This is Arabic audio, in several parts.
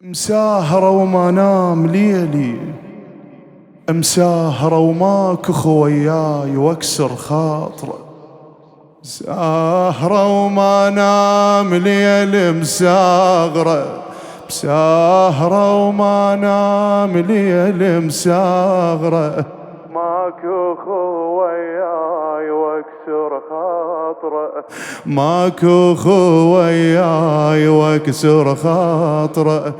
مساهرة وما نام ليلي، مساهرة وماكو خوياي واكسر خاطره. مساهرة وما نام ليلي، مساهرة وما نام ليلي، مساهرة ماكو خوياي واكسر خاطره، ماكو خوياي واكسر خاطره.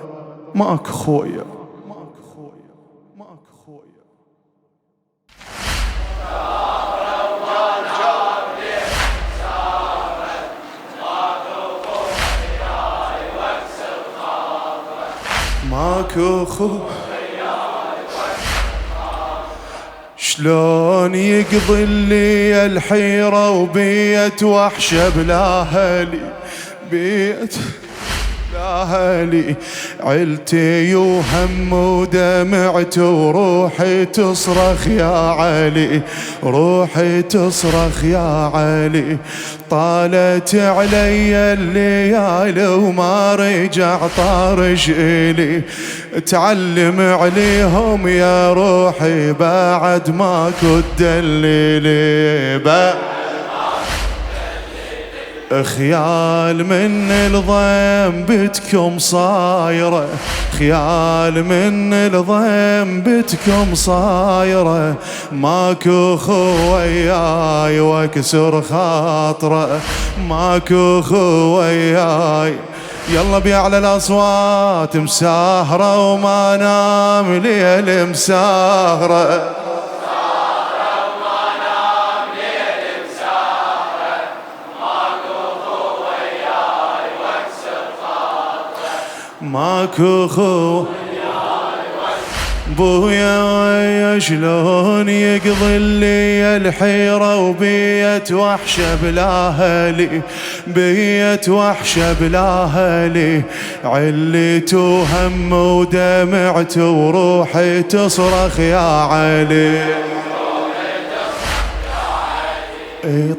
ماكو خويا، ماكو خويا، ماكو خويا. ماكو خويا شلون يقضي لي الحيرة وبيت وحشة بلا هلي، بيت بلا هلي. عيلتي وهم ودمعت وروحي تصرخ يا علي، روحي تصرخ يا علي. طالت علي الليالي وما رجع طارش إلي، تعلم عليهم يا روحي بعد ماكو تدليلي. خيال من الضيم صايرة، خيال من الضيم صايرة. ماكو خوياي واكسر خاطره، ماكو خوياي. يلا بيعلى الأصوات، مساهرة وما نام ليل، مساهرة ماكو خو. بويا شلون يقضي لي الحيرة وبيت وحشة بلا هلي، بيت وحشة بلا هلي. عليت وهم ودمعت وروحي تصرخ يا علي.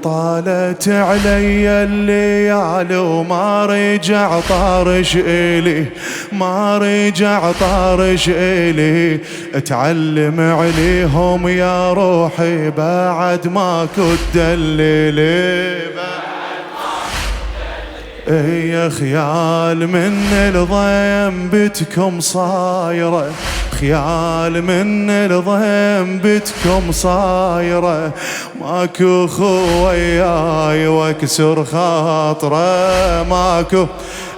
طالت علي الليالي وما رجع طارش إلي، ما رجع طارش إلي. اتعلم عليهم يا روحي بعد ماكو تدليلي. يا خيال من الضيم بتكم صايرة، خيال من الضيم بتكم صايرة. ماكو خوياي واكسر خاطره، ماكو.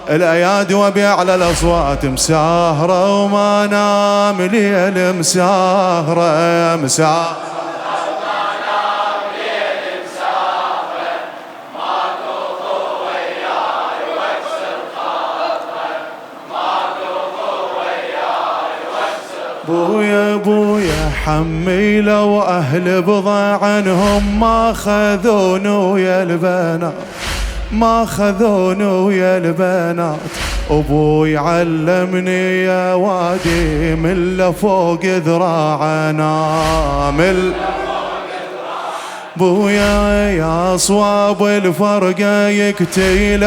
الأيادي وبأعلى الأصوات، مساهرة وما نام ليل، مساهرة مساهرة بويا بويا حميلة وأهل بضع عنهم ما خذون ويا البنات، ما خذون ويا البنات. أبوي علمني يا وادي من لفوق ذراعنا، من بويا يا صواب الفرقة يكتيل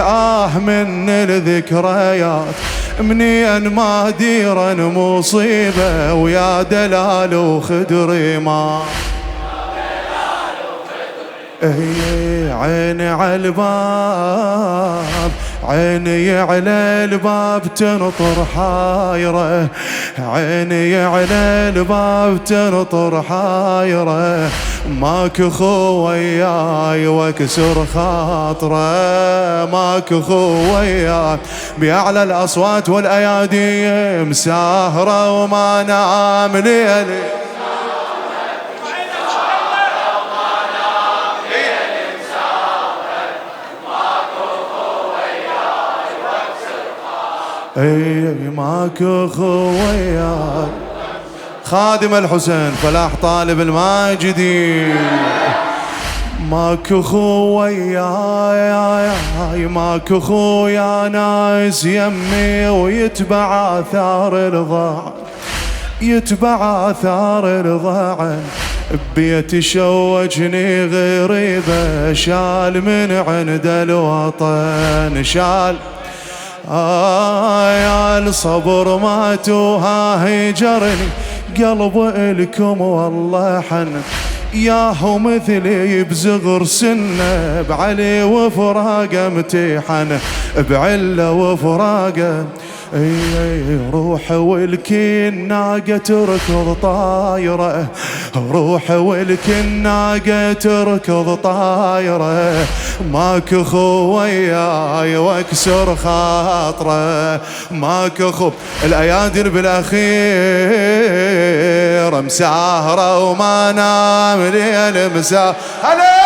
من الذكريات. منين ما ديرا مصيبة ويا دلال وخدري ما. عيني على الباب، عيني على الباب تنطر حايرة، عيني على الباب تنطر حايرة. ماكو خوياي واكسر خاطره، ماكو خوياي. بأعلى الأصوات والأيادي، مساهرة وما نام ليلي. ماكو خوياي. خادم الحسين فلاح طالب الماجدي، ماكو خوياي، ماكو خويا ناس يمي ويتبع آثار الضاع، يتبع آثار الضاع. ببيت شوجني غريبة، شال من عند الوطن، شال يا الصبر ماتوها هجرني قلب إلكم والله حن ياهو مثلي بزغر سنه بعلي وفراقه امتحنه بعله وفراقه روح والكناقة تركض طايرة روح والكناقة تركض طايرة ماك اخو وياي واكسر خاطره ماك اخو الايادي بالاخير مساهرة وما نام ليل مساهرة هلا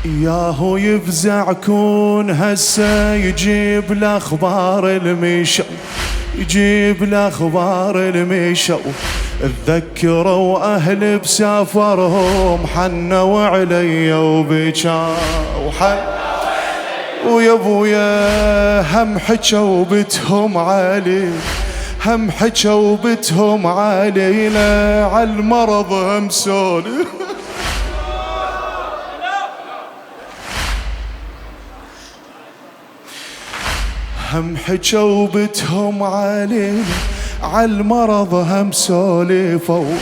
ياهو يفزع كون هسه يجيب الاخبار المشو يجيب الاخبار المشو تذكروا اهل بسافرهم حنوا علي وبكاو ويا ابويا هم حكوا بتهم علي هم حكوا بتهم علي لا عالمرض هم سولف هم حكوا بتهم علينا عالمرض هم سولفوا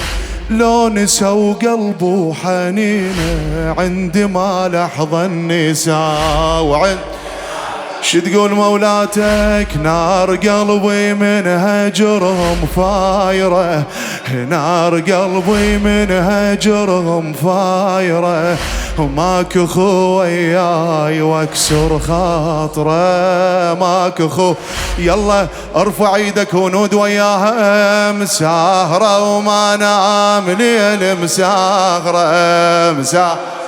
لو نسوا قلبه حنينه عندما لحظة النساء وعند شو تقول مولاتك نار قلبي من هجرهم فايرة نار قلبي من هجرهم فايرة ماك اخو وياي واكسر خاطره ماك اخو يلا ارفع ايدك ونود وياها مساهرة وما نام ليل مساهرة مساهرة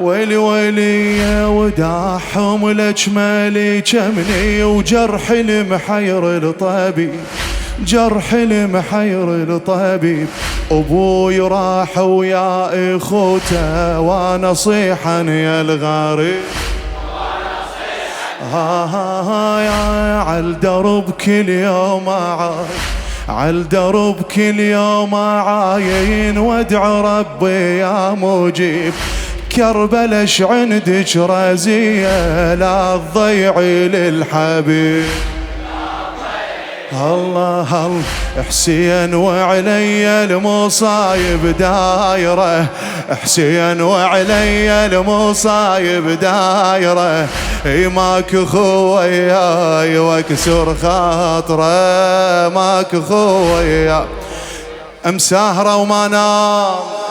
ويلي ويلي يا وداعهم الاجمالي جمني وجرح المحير الطبيب جرح المحير الطبيب ابوي راح ويا اخوته وانا صيحا يا الغريب يا عالدرب كل يوم عالدرب كل يوم عاين وادعو ربي يا مجيب كربلش عندك رازية لا تضيعي للحبيب الله الله حسين وعلي المصايب دايرة حسين وعلي المصايب دايرة ماك اخو وياي واكسر خاطره ماك اخو وياي مساهرة وما نام